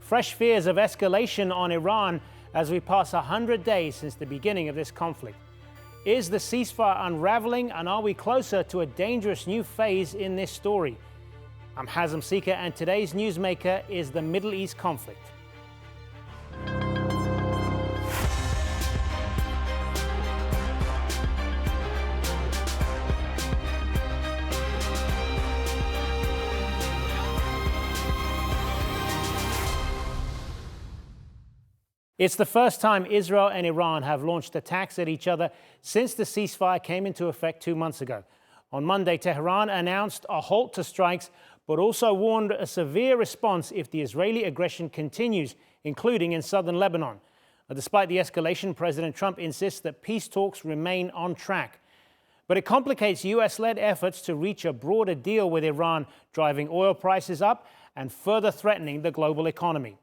fresh fears of escalation on Iran as we pass 100 days since the beginning of this conflict. Is the ceasefire unraveling, and are we closer to a dangerous new phase in this story? I'm Hazem Sika, and today's newsmaker is the Middle East conflict. It's the first time Israel and Iran have launched attacks at each other since the ceasefire came into effect 2 months ago. On Monday, Tehran announced a halt to strikes, but also warned a severe response if the Israeli aggression continues, including in southern Lebanon. Despite the escalation, President Trump insists that peace talks remain on track. But it complicates US-led efforts to reach a broader deal with Iran, driving oil prices up and further threatening the global economy.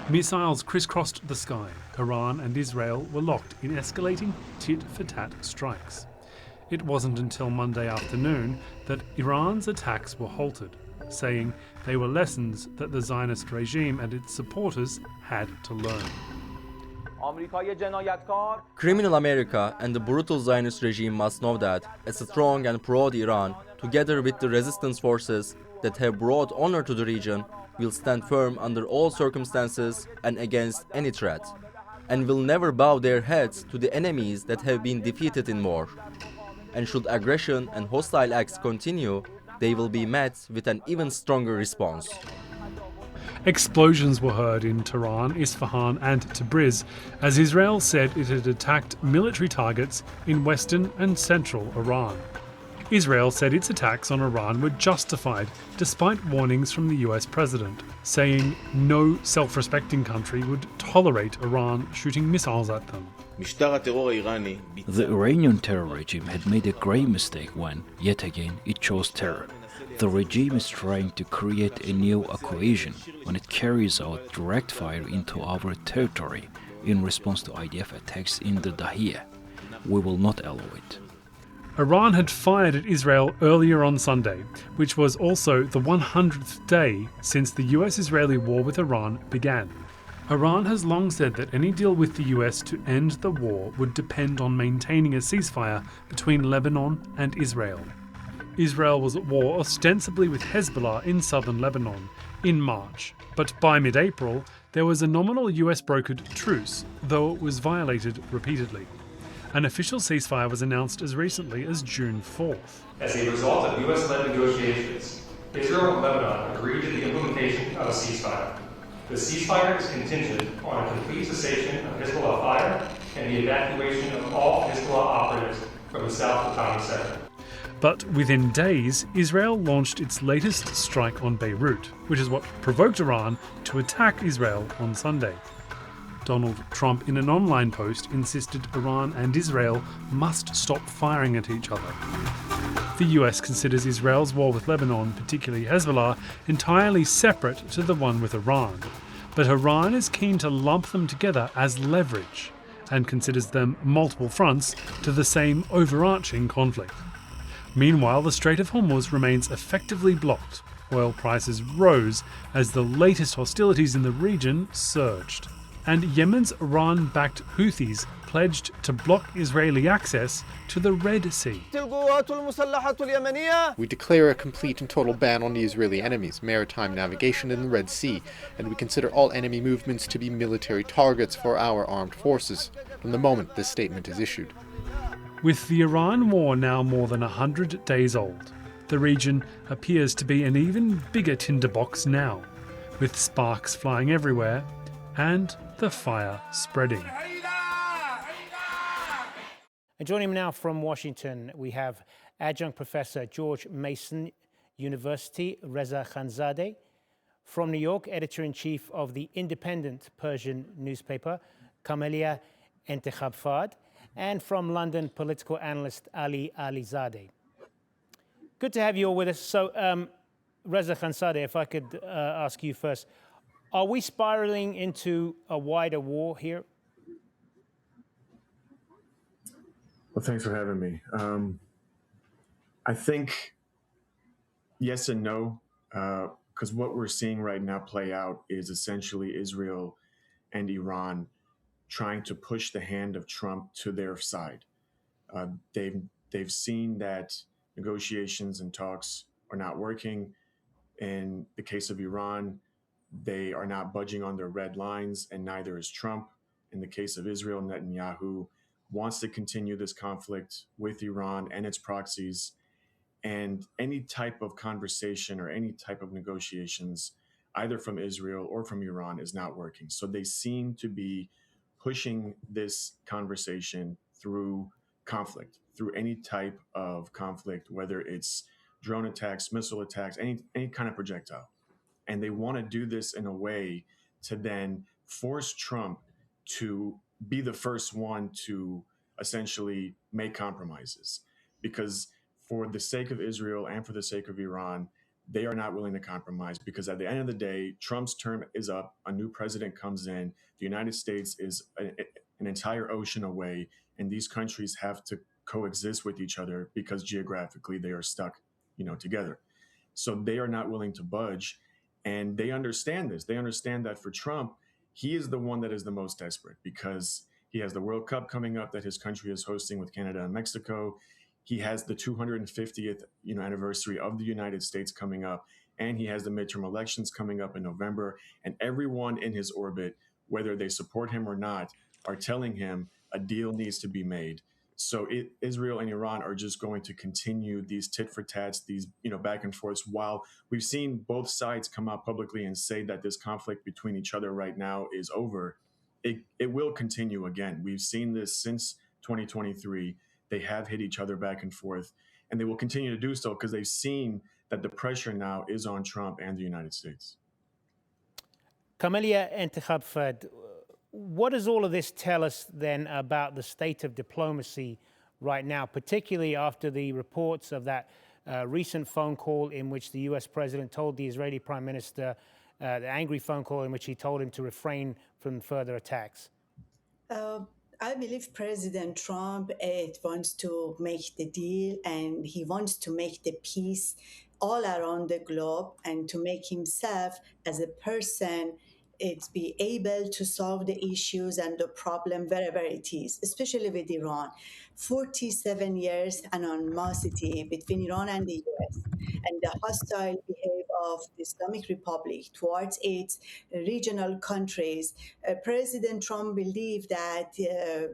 Missiles crisscrossed the sky. Iran and Israel were locked in escalating tit-for-tat strikes. It wasn't until Monday afternoon that Iran's attacks were halted, saying they were lessons that the Zionist regime and its supporters had to learn. Criminal America and the brutal Zionist regime must know that a strong and proud Iran, together with the resistance forces that have brought honor to the region, will stand firm under all circumstances and against any threat, and will never bow their heads to the enemies that have been defeated in war. And should aggression and hostile acts continue, they will be met with an even stronger response. Explosions were heard in Tehran, Isfahan and Tabriz as Israel said it had attacked military targets in western and central Iran. Israel said its attacks on Iran were justified, despite warnings from the US president, saying no self-respecting country would tolerate Iran shooting missiles at them. The Iranian terror regime had made a grave mistake when, yet again, it chose terror. The regime is trying to create a new equation when it carries out direct fire into our territory in response to IDF attacks in the Dahiyah. We will not allow it. Iran had fired at Israel earlier on Sunday, which was also the 100th day since the US-Israeli war with Iran began. Iran has long said that any deal with the US to end the war would depend on maintaining a ceasefire between Lebanon and Israel. Israel was at war ostensibly with Hezbollah in southern Lebanon in March, but by mid-April there was a nominal US-brokered truce, though it was violated repeatedly. An official ceasefire was announced as recently as June 4th. As a result of US-led negotiations, Israel and Lebanon agreed to the implementation of a ceasefire. The ceasefire is contingent on a complete cessation of Hezbollah fire and the evacuation of all Hezbollah operatives from the South Litani sector. But within days, Israel launched its latest strike on Beirut, which is what provoked Iran to attack Israel on Sunday. Donald Trump, in an online post, insisted Iran and Israel must stop firing at each other. The US considers Israel's war with Lebanon, particularly Hezbollah, entirely separate to the one with Iran. But Iran is keen to lump them together as leverage and considers them multiple fronts to the same overarching conflict. Meanwhile, the Strait of Hormuz remains effectively blocked. Oil prices rose as the latest hostilities in the region surged. And Yemen's Iran-backed Houthis pledged to block Israeli access to the Red Sea. We declare a complete and total ban on the Israeli enemy's maritime navigation in the Red Sea, and we consider all enemy movements to be military targets for our armed forces from the moment this statement is issued. With the Iran war now more than 100 days old, the region appears to be an even bigger tinderbox now, with sparks flying everywhere and the fire spreading. And joining me now from Washington, we have Adjunct Professor George Mason University, Reza Khanzadeh. From New York, Editor-in-Chief of the independent Persian newspaper, Camelia Entekhabifard. And from London, political analyst Alizadeh. Good to have you all with us. So, Reza Khanzadeh, if I could ask you first, are we spiraling into a wider war here? Well, thanks for having me. I think yes and no. because what we're seeing right now play out is essentially Israel and Iran trying to push the hand of Trump to their side. They've seen that negotiations and talks are not working. In the case of Iran, they are not budging on their red lines, and neither is Trump. In the case of Israel, Netanyahu wants to continue this conflict with Iran and its proxies. And any type of conversation or any type of negotiations, either from Israel or from Iran, is not working. So they seem to be pushing this conversation through conflict, through any type of conflict, whether it's drone attacks, missile attacks, any kind of projectile. And they want to do this in a way to then force Trump to be the first one to essentially make compromises. Because for the sake of Israel and for the sake of Iran, they are not willing to compromise, because at the end of the day, Trump's term is up, a new president comes in, the United States is an entire ocean away, and these countries have to coexist with each other because geographically they are stuck, together. So they are not willing to budge, and they understand this. They understand that for Trump, he is the one that is the most desperate, because he has the World Cup coming up that his country is hosting with Canada and Mexico. He has the 250th anniversary of the United States coming up, and he has the midterm elections coming up in November. And everyone in his orbit, whether they support him or not, are telling him a deal needs to be made. So Israel and Iran are just going to continue these tit for tats, these back and forths, while we've seen both sides come out publicly and say that this conflict between each other right now is over. It will continue again. We've seen this since 2023. They have hit each other back and forth, and they will continue to do so because they've seen that the pressure now is on Trump and the United States. Camelia Entekhabifard, what does all of this tell us then about the state of diplomacy right now, particularly after the reports of that recent phone call in which the US president told the Israeli prime minister, the angry phone call in which he told him to refrain from further attacks? I believe President Trump wants to make the deal, and he wants to make the peace all around the globe, and to make himself as a person be able to solve the issues and the problem wherever it is, especially with Iran. 47 years animosity between Iran and the US, and the hostile behavior of the Islamic Republic towards its regional countries. President Trump believed that it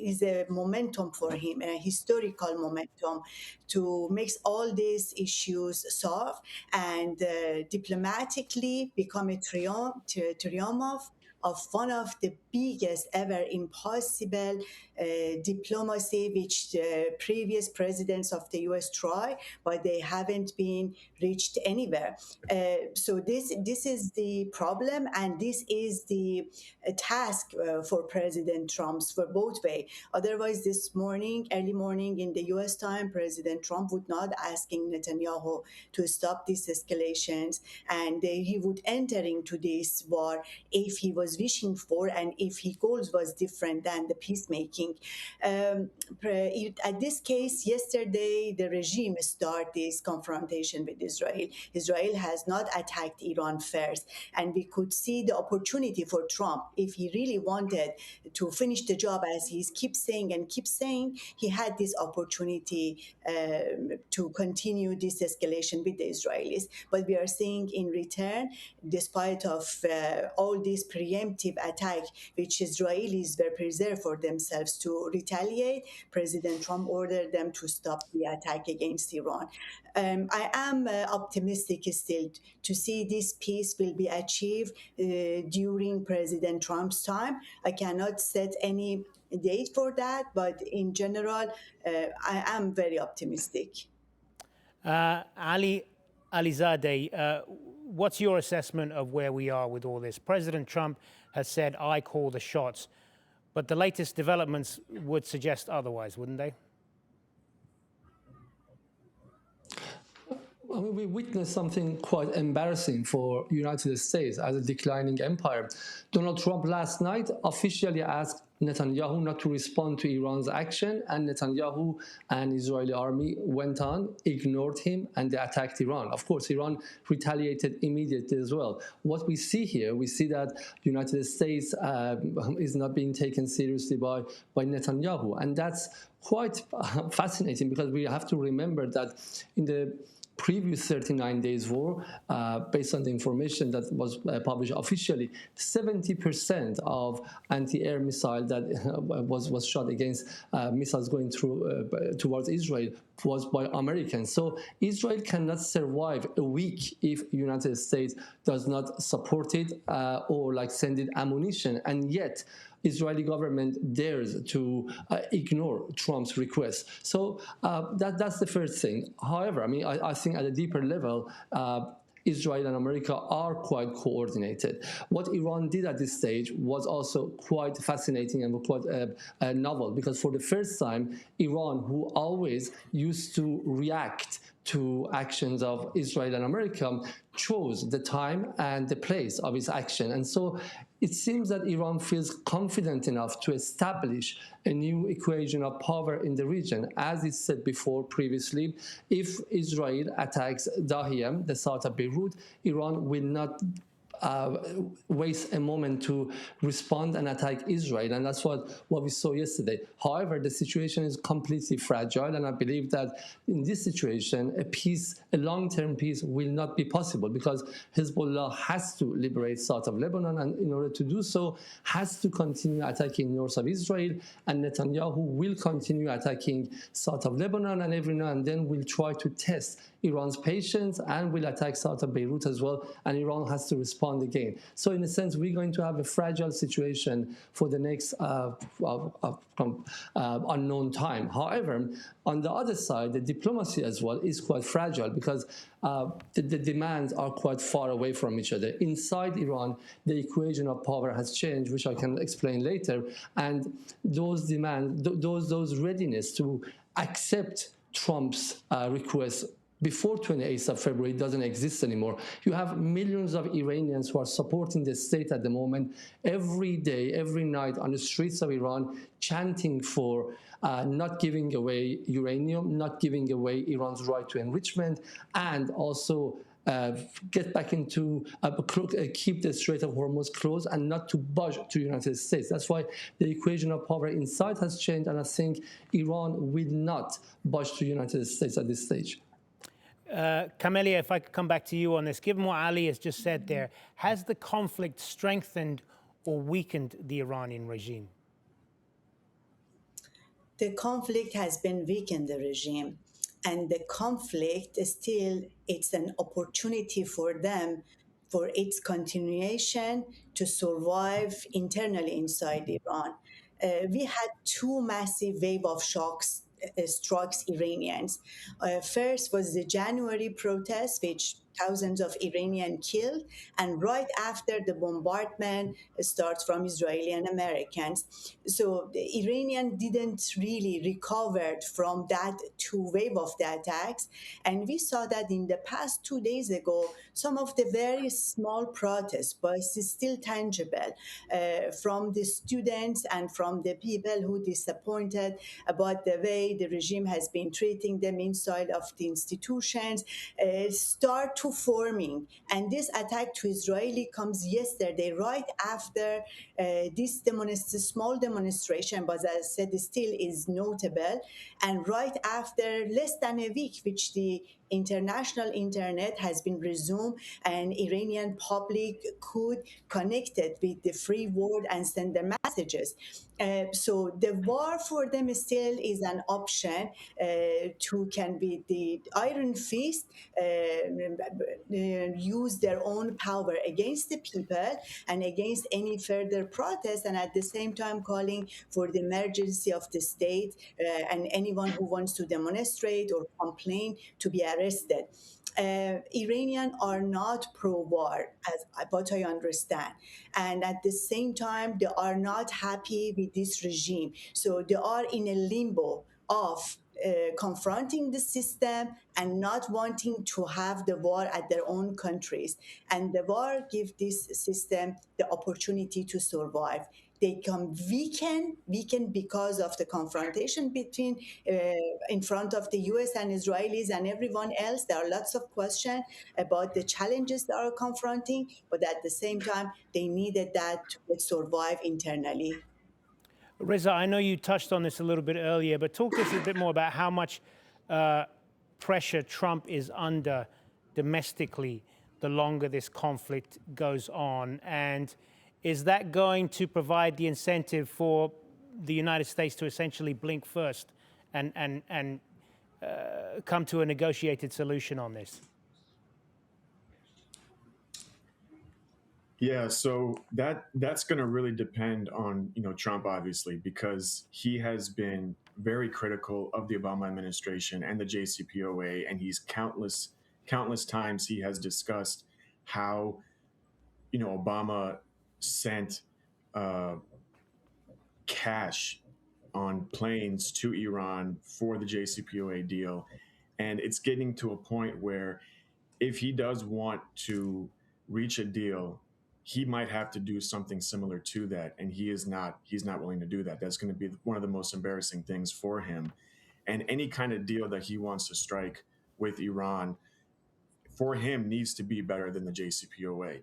is a momentum for him, a historical momentum, to make all these issues solve and diplomatically become a triumph of one of the biggest ever impossible diplomacy which the previous presidents of the US tried, but they haven't been reached anywhere. So this is the problem, and this is the task for President Trump's for both way. Otherwise, this morning, early morning in the US time, President Trump would not asking Netanyahu to stop these escalations, and he would enter into this war if he was wishing for, and if his goals was different than the peacemaking. At this case, yesterday, the regime started this confrontation with Israel. Israel has not attacked Iran first, and we could see the opportunity for Trump. If he really wanted to finish the job, as he keeps saying, he had this opportunity to continue this escalation with the Israelis. But we are seeing in return, despite of all these preemptive attacks which Israelis were preserved for themselves to retaliate, President Trump ordered them to stop the attack against Iran. I am optimistic still to see this peace will be achieved during President Trump's time. I cannot set any date for that, but in general, I am very optimistic. Alizadeh, what's your assessment of where we are with all this? President Trump has said, I call the shots, but the latest developments would suggest otherwise, wouldn't they? I mean, we witnessed something quite embarrassing for United States as a declining empire. Donald Trump last night officially asked Netanyahu not to respond to Iran's action, and Netanyahu and Israeli army went on, ignored him, and they attacked Iran. Of course, Iran retaliated immediately as well. What we see here, we see that United States is not being taken seriously by Netanyahu, and that's quite fascinating because we have to remember that in the previous 39 days war, based on the information that was published officially, 70% of anti-air missile that was shot against missiles going through towards Israel was by Americans. So Israel cannot survive a week if United States does not support it or like send it ammunition, and yet Israeli government dares to ignore Trump's request. So that's the first thing. However, I mean, I think at a deeper level, Israel and America are quite coordinated. What Iran did at this stage was also quite fascinating and quite novel, because for the first time, Iran, who always used to react to actions of Israel and America, chose the time and the place of its action. And so it seems that Iran feels confident enough to establish a new equation of power in the region. As it said before previously, if Israel attacks Dahiya, the south of Beirut, Iran will not waste a moment to respond and attack Israel, and that's what we saw yesterday. However, the situation is completely fragile, and I believe that in this situation, a long-term peace will not be possible, because Hezbollah has to liberate south of Lebanon, and in order to do so, has to continue attacking north of Israel, and Netanyahu will continue attacking south of Lebanon, and every now and then will try to test Iran's patience and will attack south of Beirut as well, and Iran has to respond again. So in a sense, we're going to have a fragile situation for the next unknown time. However, on the other side, the diplomacy as well is quite fragile, because the demands are quite far away from each other. Inside Iran, the equation of power has changed, which I can explain later, and those demands, those readiness to accept Trump's request before 28th of February doesn't exist anymore. You have millions of Iranians who are supporting the state at the moment, every day, every night on the streets of Iran, chanting for not giving away uranium, not giving away Iran's right to enrichment, and also get back into keep the Strait of Hormuz closed and not to budge to the United States. That's why the equation of power inside has changed, and I think Iran will not budge to the United States at this stage. Camelia, if I could come back to you on this, given what Ali has just said there, has the conflict strengthened or weakened the Iranian regime? The conflict has been weakened the regime, and the conflict is still, it's an opportunity for them, for its continuation to survive internally inside Iran. We had two massive wave of shocks strikes Iranians. First was the January protest, which thousands of Iranians killed, and right after the bombardment starts from Israeli and Americans. So the Iranian didn't really recover from that two wave of the attacks, and we saw that in the past 2 days ago, some of the very small protests, but it's still tangible, from the students and from the people who disappointed about the way the regime has been treating them inside of the institutions, start to forming. And this attack to Israeli comes yesterday, right after this small demonstration, but as I said, still is notable, and right after less than a week, which the international internet has been resumed and Iranian public could connect it with the free world and send their messages. So the war for them still is an option to can be the iron fist, use their own power against the people and against any further protest, and at the same time calling for the emergency of the state and anyone who wants to demonstrate or complain to be arrested. Iranians are not pro-war, as what I understand, and at the same time, they are not happy with this regime. So they are in a limbo of confronting the system and not wanting to have the war at their own countries. And the war gives this system the opportunity to survive. They come weakened because of the confrontation between in front of the US and Israelis and everyone else. There are lots of questions about the challenges they are confronting, but at the same time, they needed that to survive internally. Reza, I know you touched on this a little bit earlier, but talk to us a bit more about how much pressure Trump is under domestically the longer this conflict goes on. And is that going to provide the incentive for the United States to essentially blink first and come to a negotiated solution on this? Yeah, so that's going to really depend on Trump, obviously, because he has been very critical of the Obama administration and the JCPOA, and he's countless times he has discussed how Obama sent cash on planes to Iran for the JCPOA deal, and it's getting to a point where if he does want to reach a deal, he might have to do something similar to that, and he's not willing to do that. That's going to be one of the most embarrassing things for him. And any kind of deal that he wants to strike with Iran, for him, needs to be better than the JCPOA.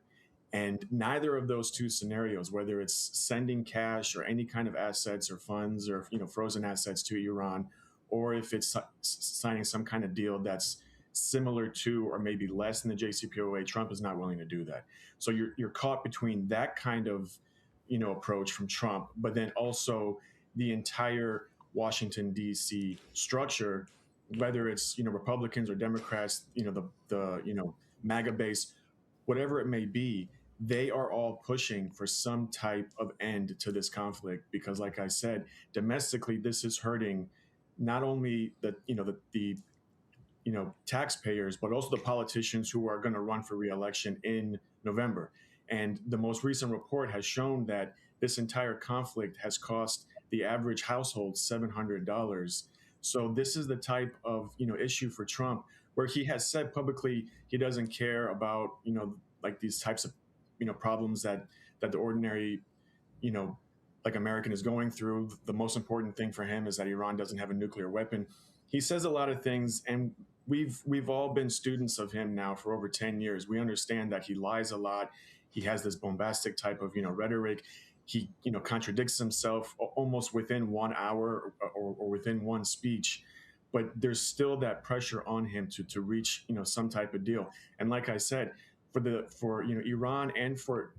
And neither of those two scenarios, whether it's sending cash or any kind of assets or funds or frozen assets to Iran, or if it's signing some kind of deal that's similar to or maybe less than the JCPOA, Trump is not willing to do that. So you're caught between that kind of approach from Trump, but then also the entire Washington D.C. structure, whether it's Republicans or Democrats, the MAGA base, whatever it may be, they are all pushing for some type of end to this conflict because, like I said, domestically this is hurting not only the taxpayers, but also the politicians who are going to run for re-election in November. And the most recent report has shown that this entire conflict has cost the average household $700. So this is the type of issue for Trump where he has said publicly he doesn't care about like these types of problems that the ordinary like American is going through. The most important thing for him is that Iran doesn't have a nuclear weapon. He says a lot of things, and we've all been students of him now for over 10 years. We understand that he lies a lot. He has this bombastic type of rhetoric. He contradicts himself almost within 1 hour or within one speech. But there's still that pressure on him to reach some type of deal. And like I said, for Iran and for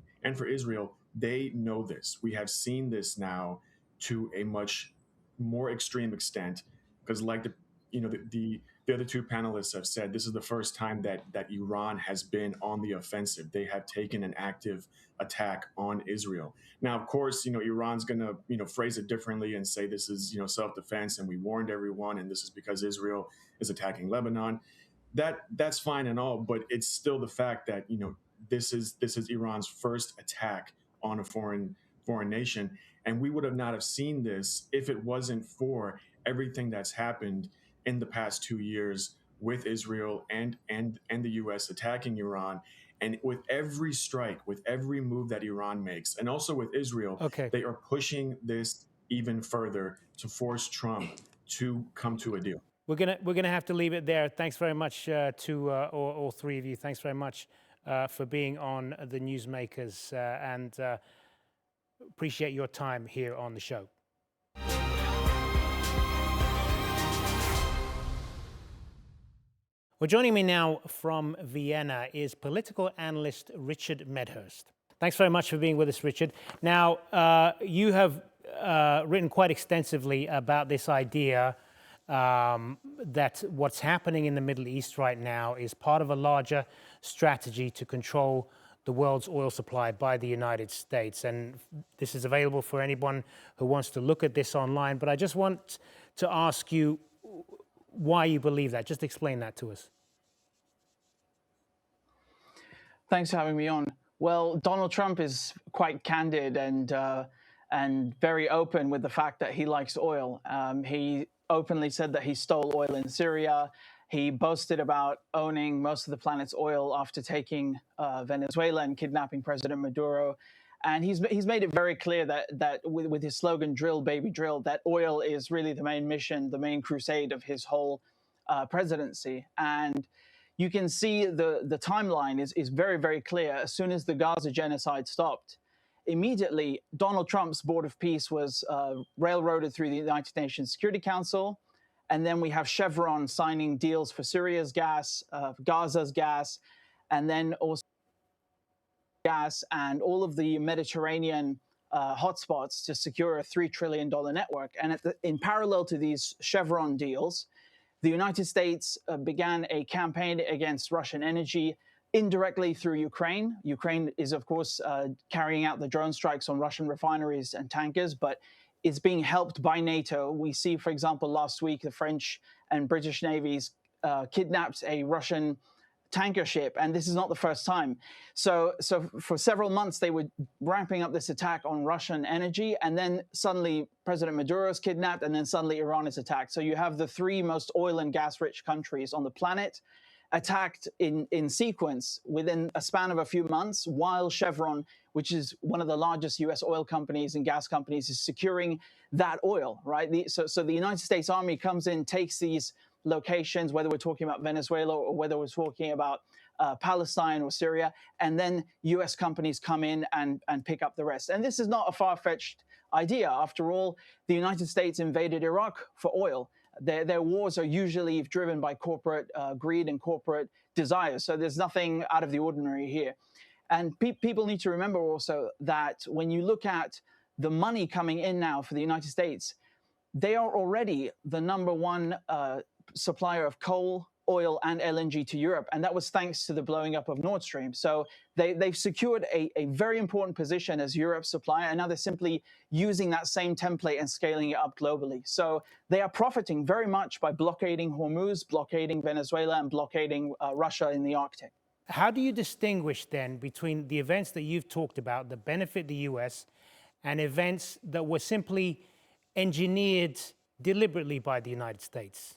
Israel, they know this. We have seen this now to a much more extreme extent because, like the other two panelists have said, this is the first time that Iran has been on the offensive. They have taken an active attack on Israel. Now, of course, Iran's going to phrase it differently and say this is self-defense and we warned everyone and this is because Israel is attacking Lebanon. That's fine and all, but it's still the fact that this is Iran's first attack on a foreign nation, and we would have not have seen this if it wasn't for everything that's happened in the past 2 years with Israel and the U.S. attacking Iran. And with every strike, with every move that Iran makes, and also with Israel, they are pushing this even further to force Trump to come to a deal. We're gonna have to leave it there. Thanks very much to all three of you. Thanks very much for being on the Newsmakers, and appreciate your time here on the show. Well, joining me now from Vienna is political analyst Richard Medhurst. Thanks very much for being with us, Richard. Now, you have written quite extensively about this idea that what's happening in the Middle East right now is part of a larger strategy to control the world's oil supply by the United States. And this is available for anyone who wants to look at this online. But I just want to ask you why you believe that. Just explain that to us. Thanks for having me on. Well, Donald Trump is quite candid and very open with the fact that he likes oil. He openly said that he stole oil in Syria. He boasted about owning most of the planet's oil after taking Venezuela and kidnapping President Maduro. And he's made it very clear that with his slogan, drill, baby, drill, that oil is really the main mission, the main crusade of his whole presidency. And you can see the timeline is very, very clear. As soon as the Gaza genocide stopped, immediately Donald Trump's Board of Peace was railroaded through the United Nations Security Council. And then we have Chevron signing deals for Syria's gas, Gaza's gas, and then also gas and all of the Mediterranean hotspots to secure a $3 trillion network. And in parallel to these Chevron deals, the United States began a campaign against Russian energy indirectly through Ukraine. Ukraine is, of course, carrying out the drone strikes on Russian refineries and tankers, but it's being helped by NATO. We see, for example, last week, the French and British navies kidnapped a Russian tanker ship, and this is not the first time. So for several months, they were ramping up this attack on Russian energy, and then suddenly President Maduro is kidnapped, and then suddenly Iran is attacked. So you have the three most oil and gas-rich countries on the planet attacked in sequence within a span of a few months, while Chevron, which is one of the largest U.S. oil companies and gas companies, is securing that oil, right? So the United States Army comes in, takes these locations, whether we're talking about Venezuela or whether we're talking about Palestine or Syria, and then U.S. companies come in and pick up the rest. And this is not a far-fetched idea. After all, the United States invaded Iraq for oil. Their wars are usually driven by corporate greed and corporate desire. So there's nothing out of the ordinary here. And people need to remember also that when you look at the money coming in now for the United States, they are already the #1 supplier of coal, oil, and LNG to Europe. And that was thanks to the blowing up of Nord Stream. So they've secured a very important position as Europe's supplier, and now they're simply using that same template and scaling it up globally. So they are profiting very much by blockading Hormuz, blockading Venezuela, and blockading Russia in the Arctic. How do you distinguish then between the events that you've talked about that benefit the US and events that were simply engineered deliberately by the United States?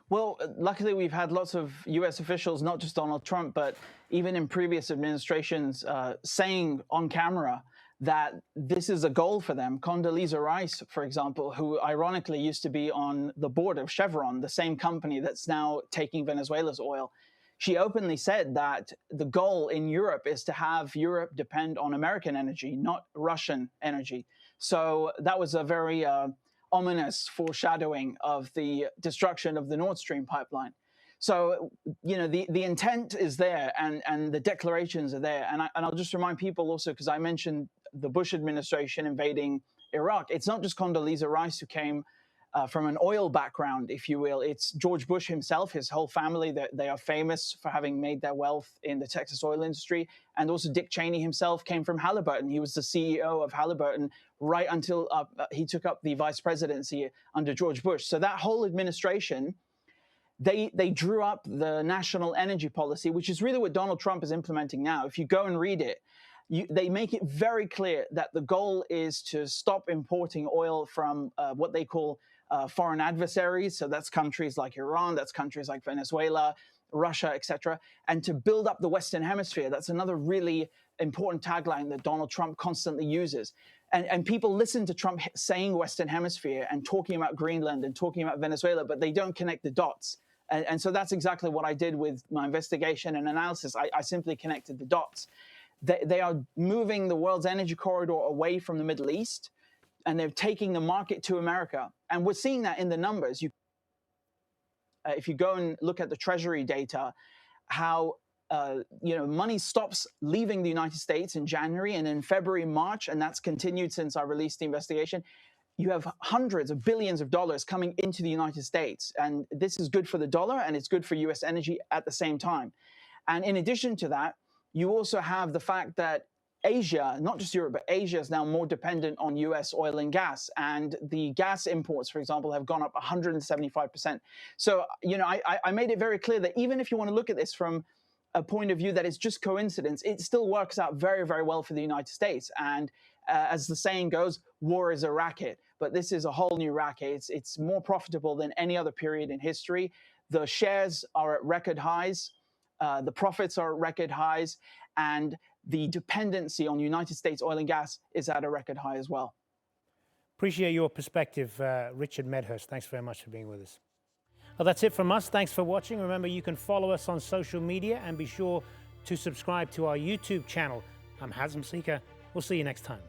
Well, luckily, we've had lots of U.S. officials, not just Donald Trump, but even in previous administrations, saying on camera that this is a goal for them. Condoleezza Rice, for example, who ironically used to be on the board of Chevron, the same company that's now taking Venezuela's oil, she openly said that the goal in Europe is to have Europe depend on American energy, not Russian energy. So that was a very ominous foreshadowing of the destruction of the Nord Stream pipeline. So, you know, the intent is there and the declarations are there. And I'll just remind people also, because I mentioned the Bush administration invading Iraq. It's not just Condoleezza Rice who came from an oil background, if you will. It's George Bush himself, his whole family. They are famous for having made their wealth in the Texas oil industry. And also Dick Cheney himself came from Halliburton. He was the CEO of Halliburton right until he took up the vice presidency under George Bush. So that whole administration, they drew up the national energy policy, which is really what Donald Trump is implementing now. If you go and read it, they make it very clear that the goal is to stop importing oil from what they call foreign adversaries. So that's countries like Iran, that's countries like Venezuela, Russia, etc., and to build up the Western Hemisphere. That's another really important tagline that Donald Trump constantly uses. And people listen to Trump saying Western Hemisphere and talking about Greenland and talking about Venezuela, but they don't connect the dots. And so that's exactly what I did with my investigation and analysis. I simply connected the dots. They are moving the world's energy corridor away from the Middle East, and they're taking the market to America. And we're seeing that in the numbers. If you go and look at the Treasury data, how money stops leaving the United States in January, and in February, March, and that's continued since I released the investigation, you have hundreds of billions of dollars coming into the United States. And this is good for the dollar, and it's good for U.S. energy at the same time. And in addition to that, you also have the fact that Asia, not just Europe, but Asia is now more dependent on U.S. oil and gas. And the gas imports, for example, have gone up 175%. So, I made it very clear that even if you want to look at this from a point of view that is just coincidence, it still works out very, very well for the United States. And as the saying goes, war is a racket. but this is a whole new racket. It's more profitable than any other period in history. The shares are at record highs, the profits are at record highs, and the dependency on United States oil and gas is at a record high as well. Appreciate your perspective, Richard Medhurst. Thanks very much for being with us. Well, that's it from us. Thanks for watching. Remember, you can follow us on social media and be sure to subscribe to our YouTube channel. I'm Hazem Seeker. We'll see you next time.